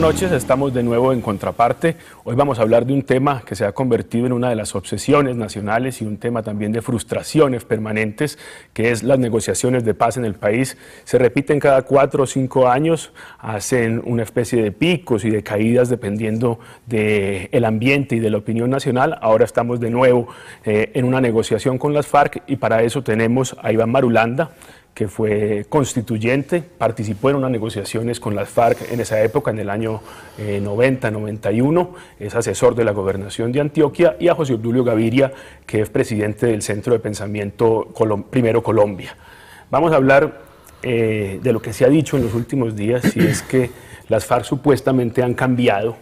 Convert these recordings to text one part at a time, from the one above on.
noches, estamos de nuevo en Contraparte. Hoy vamos a hablar de un tema que se ha convertido en una de las obsesiones nacionales y un tema también de frustraciones permanentes, que es las negociaciones de paz en el país. Se repiten cada 4 o 5 años, hacen una especie de picos y de caídas dependiendo del ambiente y de la opinión nacional. Ahora estamos de nuevo en una negociación con las FARC y para eso tenemos a Iván Marulanda, que fue constituyente, participó en unas negociaciones con las FARC en esa época, en el año 90-91, es asesor de la gobernación de Antioquia, y a José Obdulio Gaviria, que es presidente del Centro de Pensamiento Primero Colombia. Vamos a hablar de lo que se ha dicho en los últimos días, y es que las FARC supuestamente han cambiado.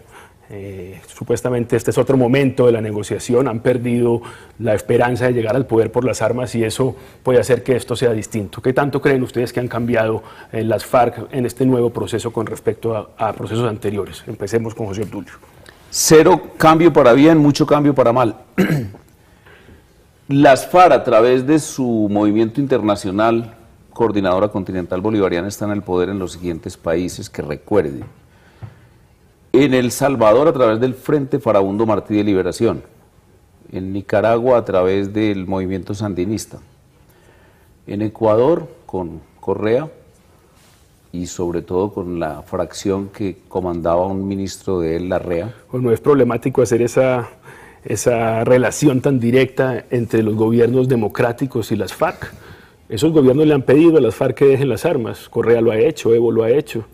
Supuestamente este es otro momento de la negociación, han perdido la esperanza de llegar al poder por las armas y eso puede hacer que esto sea distinto. ¿Qué tanto creen ustedes que han cambiado las FARC en este nuevo proceso con respecto a procesos anteriores? Empecemos con José Obdulio. Cero cambio para bien, mucho cambio para mal. Las FARC, a través de su movimiento internacional, Coordinadora Continental Bolivariana, están en el poder en los siguientes países que recuerden. En El Salvador, a través del Frente Farabundo Martí de Liberación. En Nicaragua, a través del movimiento sandinista. En Ecuador, con Correa, y sobre todo con la fracción que comandaba un ministro de él, Larrea. Bueno, es problemático hacer esa relación tan directa entre los gobiernos democráticos y las FARC. Esos gobiernos le han pedido a las FARC que dejen las armas. Correa lo ha hecho, Evo lo ha hecho.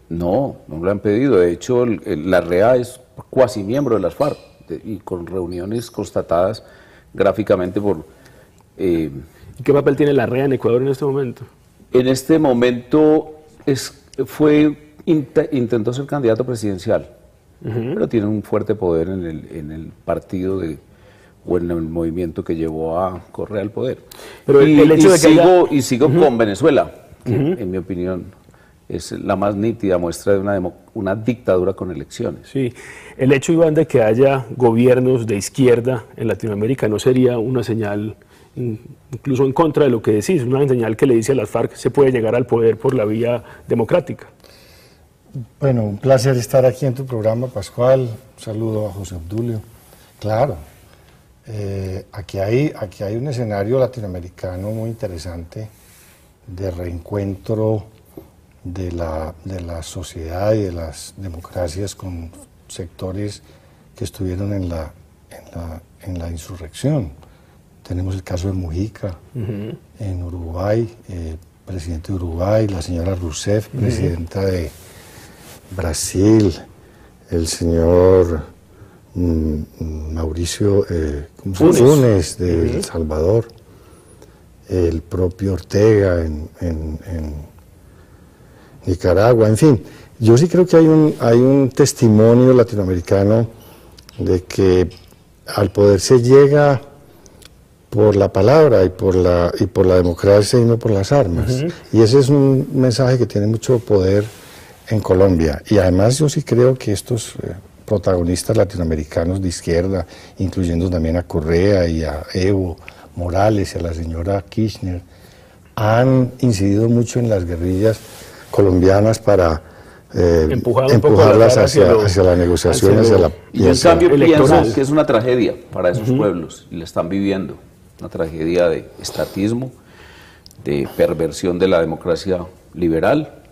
No, no lo han pedido. De hecho, Larrea es cuasi miembro de las FARC y con reuniones constatadas gráficamente por... ¿Y qué papel tiene Larrea en Ecuador en este momento? En este momento intentó ser candidato presidencial, pero tiene un fuerte poder en el partido o en el movimiento que llevó a Correa al poder. Pero el hecho de que sigo con Venezuela, que en mi opinión es la más nítida muestra de una dictadura con elecciones. Sí, el hecho, Iván, de que haya gobiernos de izquierda en Latinoamérica no sería una señal, incluso en contra de lo que decís, una señal que le dice a las FARC se puede llegar al poder por la vía democrática. Bueno, un placer estar aquí en tu programa, Pascual. Un saludo a José Obdulio. Claro, aquí hay un escenario latinoamericano muy interesante de reencuentro de la sociedad y de las democracias con sectores que estuvieron en la insurrección. Tenemos el caso de Mujica en Uruguay, presidente de Uruguay, la señora Rousseff, presidenta de Brasil, el señor Mauricio Funes de El Salvador, el propio Ortega en Nicaragua, en fin. Yo sí creo que hay un testimonio latinoamericano de que al poder se llega por la palabra y por la democracia y no por las armas. Y ese es un mensaje que tiene mucho poder en Colombia. Y además yo sí creo que estos protagonistas latinoamericanos de izquierda, incluyendo también a Correa y a Evo Morales y a la señora Kirchner, han incidido mucho en las guerrillas colombianas para empujarlas hacia la negociación. Y en cambio pienso que es una tragedia para esos pueblos, y la están viviendo, una tragedia de estatismo, de perversión de la democracia liberal,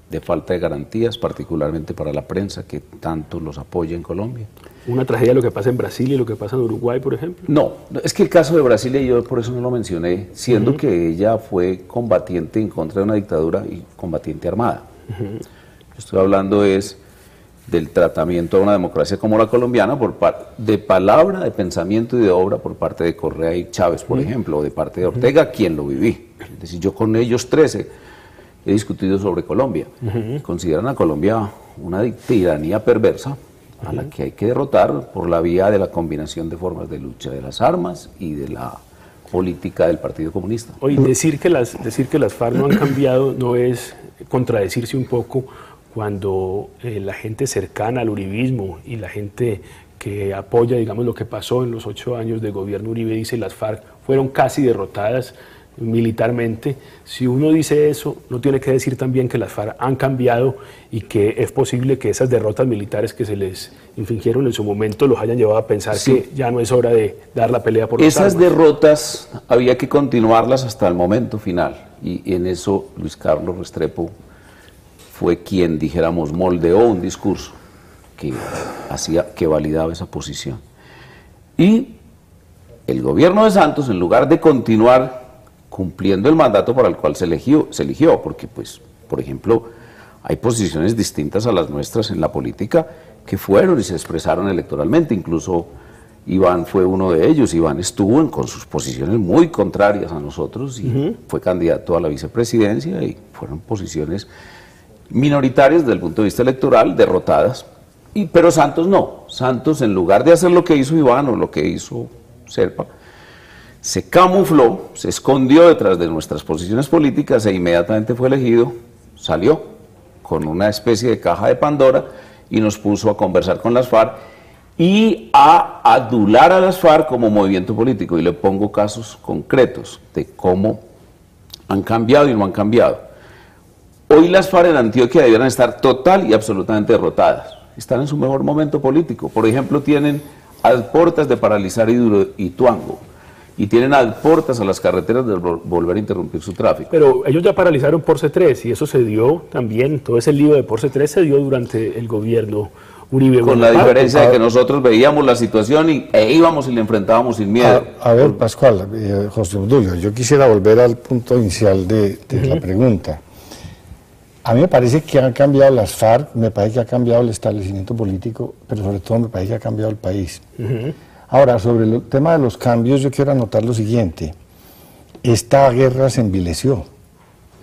de falta de garantías, particularmente para la prensa, que tanto los apoya en Colombia. ¿Una tragedia lo que pasa en Brasil y lo que pasa en Uruguay, por ejemplo? No, es que el caso de Brasil, y yo por eso no lo mencioné, siendo que ella fue combatiente en contra de una dictadura y combatiente armada. Estoy hablando del tratamiento de una democracia como la colombiana de palabra, de pensamiento y de obra por parte de Correa y Chávez, por ejemplo, o de parte de Ortega, quien lo viví. Es decir, yo con ellos 13 he discutido sobre Colombia. Consideran a Colombia una tiranía perversa a la que hay que derrotar por la vía de la combinación de formas de lucha de las armas y de la política del Partido Comunista. Oye, decir que las FARC no han cambiado no es contradecirse un poco cuando la gente cercana al uribismo y la gente que apoya, digamos, lo que pasó en los 8 años de gobierno Uribe dice las FARC fueron casi derrotadas militarmente. Si uno dice eso, no tiene que decir también que las FARC han cambiado y que es posible que esas derrotas militares que se les infligieron en su momento los hayan llevado a pensar que ya no es hora de dar la pelea por las armas. Esas derrotas había que continuarlas hasta el momento final, y en eso Luis Carlos Restrepo fue quien, dijéramos, moldeó un discurso que validaba esa posición. Y el gobierno de Santos, en lugar de continuar cumpliendo el mandato para el cual se eligió, porque, pues, por ejemplo, hay posiciones distintas a las nuestras en la política que fueron y se expresaron electoralmente. Incluso Iván fue uno de ellos. Iván estuvo con sus posiciones muy contrarias a nosotros y fue candidato a la vicepresidencia, y fueron posiciones minoritarias desde el punto de vista electoral, derrotadas. Pero Santos no. Santos, en lugar de hacer lo que hizo Iván o lo que hizo Serpa, se camufló, se escondió detrás de nuestras posiciones políticas e inmediatamente fue elegido, salió con una especie de caja de Pandora y nos puso a conversar con las FARC y a adular a las FARC como movimiento político. Y le pongo casos concretos de cómo han cambiado y no han cambiado. Hoy las FARC en Antioquia debieran estar total y absolutamente derrotadas. Están en su mejor momento político. Por ejemplo, tienen adportas de paralizar Ituango, y tienen adportas a las carreteras de volver a interrumpir su tráfico. Pero ellos ya paralizaron Porce 3 y eso se dio también, todo ese lío de Porce 3 se dio durante el gobierno Uribe. Con la diferencia de que nosotros veíamos la situación e íbamos y le enfrentábamos sin miedo. A ver, Pascual, José Obdulio, yo quisiera volver al punto inicial de la pregunta. A mí me parece que han cambiado las FARC, me parece que ha cambiado el establecimiento político, pero sobre todo me parece que ha cambiado el país. Ahora, sobre el tema de los cambios, yo quiero anotar lo siguiente. Esta guerra se envileció,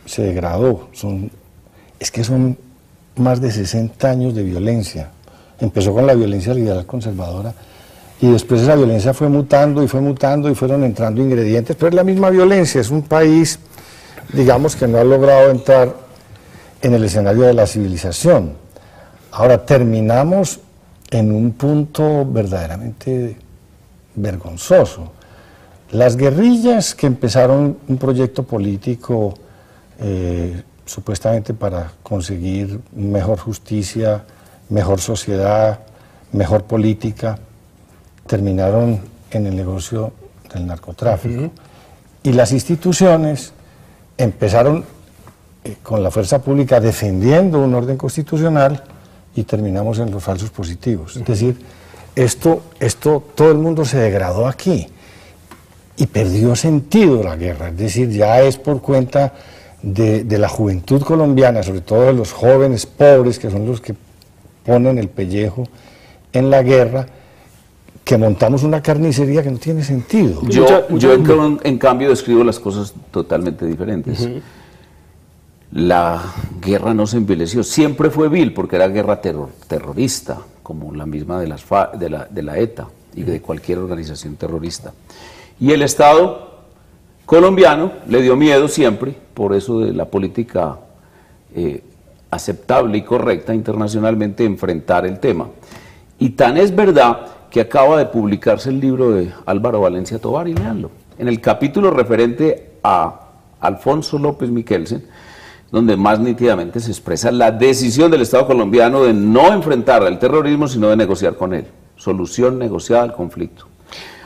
se degradó. Es que son más de 60 años de violencia. Empezó con la violencia liberal conservadora y después esa violencia fue mutando y fueron entrando ingredientes, pero es la misma violencia. Es un país, digamos, que no ha logrado entrar en el escenario de la civilización. Ahora, terminamos en un punto verdaderamente vergonzoso. Las guerrillas, que empezaron un proyecto político supuestamente para conseguir mejor justicia, mejor sociedad, mejor política, terminaron en el negocio del narcotráfico. Y las instituciones empezaron con la fuerza pública defendiendo un orden constitucional y terminamos en los falsos positivos. Es decir, esto todo el mundo se degradó aquí y perdió sentido la guerra. Es decir, ya es por cuenta de la juventud colombiana, sobre todo de los jóvenes pobres, que son los que ponen el pellejo en la guerra, que montamos una carnicería que no tiene sentido. Yo en cambio describo las cosas totalmente diferentes. La guerra no se envileció, siempre fue vil porque era guerra terrorista, como la misma de las FARC, de la ETA y de cualquier organización terrorista. Y el Estado colombiano le dio miedo siempre, por eso de la política aceptable y correcta internacionalmente, enfrentar el tema. Y tan es verdad que acaba de publicarse el libro de Álvaro Valencia Tovar, y léanlo. En el capítulo referente a Alfonso López Miquelsen, donde más nítidamente se expresa la decisión del Estado colombiano de no enfrentar al terrorismo, sino de negociar con él. Solución negociada al conflicto.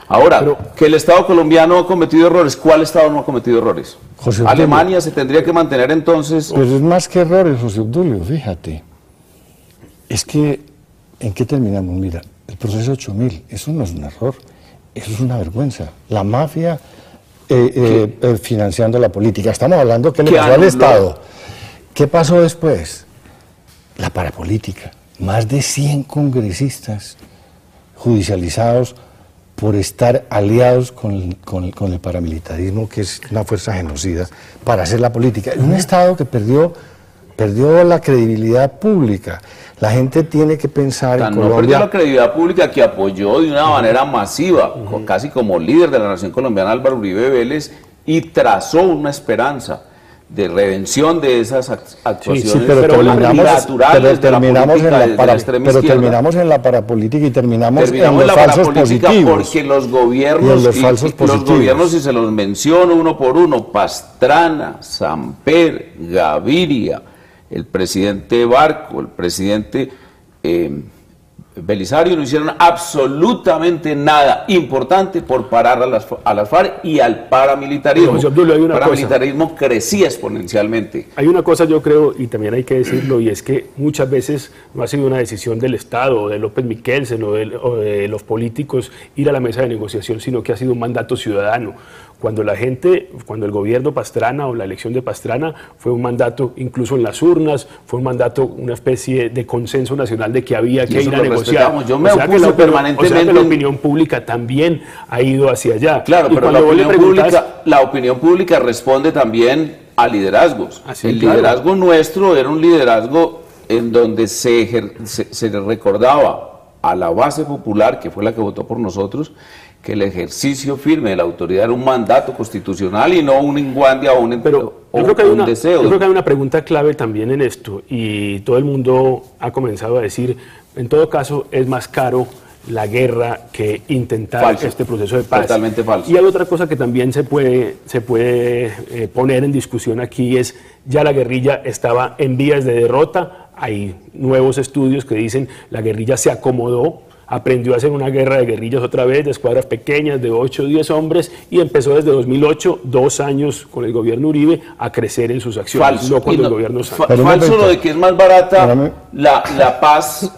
Ahora, que el Estado colombiano ha cometido errores, ¿cuál Estado no ha cometido errores? Alemania se tendría que mantener entonces... Pues es más que errores, José Obdulio, fíjate. Es que, ¿en qué terminamos? Mira, el proceso 8000, eso no es un error, eso es una vergüenza. La mafia financiando la política. Estamos hablando que le pasó al Estado. ¿Qué pasó después? La parapolítica. Más de 100 congresistas judicializados por estar aliados con el paramilitarismo, que es una fuerza genocida, para hacer la política. Un Estado que perdió la credibilidad pública. La gente tiene que pensar en Colombia... No perdió la credibilidad pública, que apoyó de una manera masiva, casi como líder de la nación colombiana, Álvaro Uribe Vélez, y trazó una esperanza de redención de esas actuaciones sí, pero naturales de la política de la extrema izquierda. Terminamos en la parapolítica y terminamos en los la falsos parapolítica positivos. Porque los gobiernos, y se los menciono uno por uno, Pastrana, Samper, Gaviria, el presidente Barco, el presidente Belisario, no hicieron absolutamente nada importante por parar a las FARC y al paramilitarismo. José Obdulio, el paramilitarismo crecía exponencialmente. Hay una cosa, yo creo, y también hay que decirlo, y es que muchas veces no ha sido una decisión del Estado, o de López Miquelsen, o de los políticos ir a la mesa de negociación, sino que ha sido un mandato ciudadano. Cuando el gobierno Pastrana o la elección de Pastrana fue un mandato, incluso en las urnas, fue un mandato, una especie de consenso nacional de que había que ir a negociar. Yo me opuse permanentemente. O sea que la opinión pública también ha ido hacia allá. Claro, pero la opinión pública responde también a liderazgos. El liderazgo nuestro era un liderazgo en donde se recordaba a la base popular, que fue la que votó por nosotros, que el ejercicio firme de la autoridad era un mandato constitucional y no un enguandia o un deseo. Yo creo que hay una pregunta clave también en esto, y todo el mundo ha comenzado a decir, en todo caso es más caro la guerra que intentar este proceso de paz. Totalmente falso. Y hay otra cosa que también se puede poner en discusión aquí, es ya la guerrilla estaba en vías de derrota. Hay nuevos estudios que dicen la guerrilla se acomodó, aprendió a hacer una guerra de guerrillas otra vez, de escuadras pequeñas, de 8 o 10 hombres, y empezó desde 2008, 2 años con el gobierno Uribe, a crecer en sus acciones. Falso. No cuando el gobierno falso lo de que es más barata la paz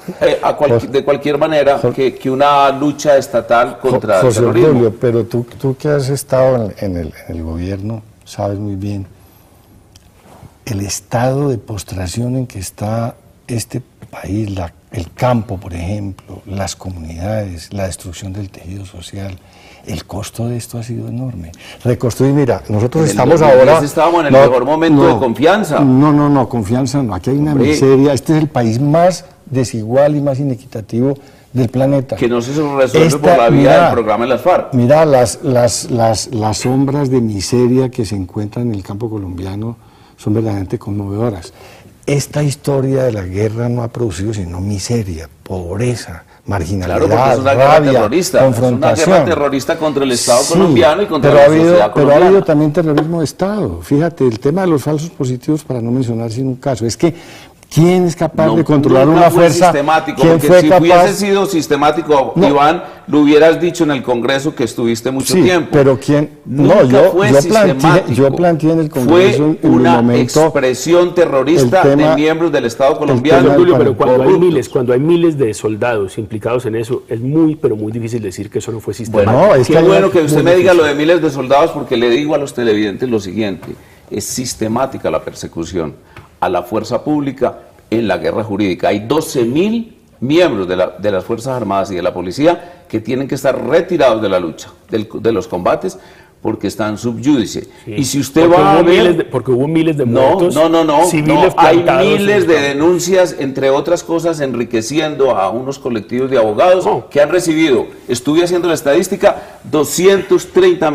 de cualquier manera que una lucha estatal contra el terrorismo. Julio, pero tú que has estado en el gobierno, sabes muy bien el estado de postración en que está este país, el campo, por ejemplo, las comunidades, la destrucción del tejido social. El costo de esto ha sido enorme. Reconstruir, mira, nosotros estábamos ahora... Estábamos en el mejor momento de confianza. No, confianza no. Aquí hay una miseria. Este es el país más desigual y más inequitativo del planeta. Que no se resuelve por la vía del programa de las FARC. Mira, las sombras de miseria que se encuentran en el campo colombiano son verdaderamente conmovedoras. Esta historia de la guerra no ha producido sino miseria, pobreza, marginalidad, claro, es una rabia, guerra terrorista, confrontación. Es una guerra terrorista contra el Estado colombiano y contra la sociedad colombiana. Pero ha habido también terrorismo de Estado. Fíjate, el tema de los falsos positivos, para no mencionar sin un caso, es que ¿quién es capaz de controlar una fuerza? ¿Quién fue capaz? Si hubiese sido sistemático, Iván, lo hubieras dicho en el Congreso que estuviste mucho tiempo. Pero ¿quién? Yo planteé en el Congreso fue una expresión terrorista de miembros del Estado colombiano. Julio, pero cuando hay miles de soldados implicados en eso, es pero muy difícil decir que eso no fue sistemático. Bueno, qué bueno que usted me diga lo de miles de soldados, porque le digo a los televidentes lo siguiente: es sistemática la persecución a la fuerza pública en la guerra jurídica. Hay 12.000 miembros de las Fuerzas Armadas y de la Policía que tienen que estar retirados de la lucha, de los combates, porque están sub judice. Sí. Y si usted va a ver... porque hubo miles de muertos civiles hay miles de denuncias, entre otras cosas, enriqueciendo a unos colectivos de abogados que han recibido, estuve haciendo la estadística, 230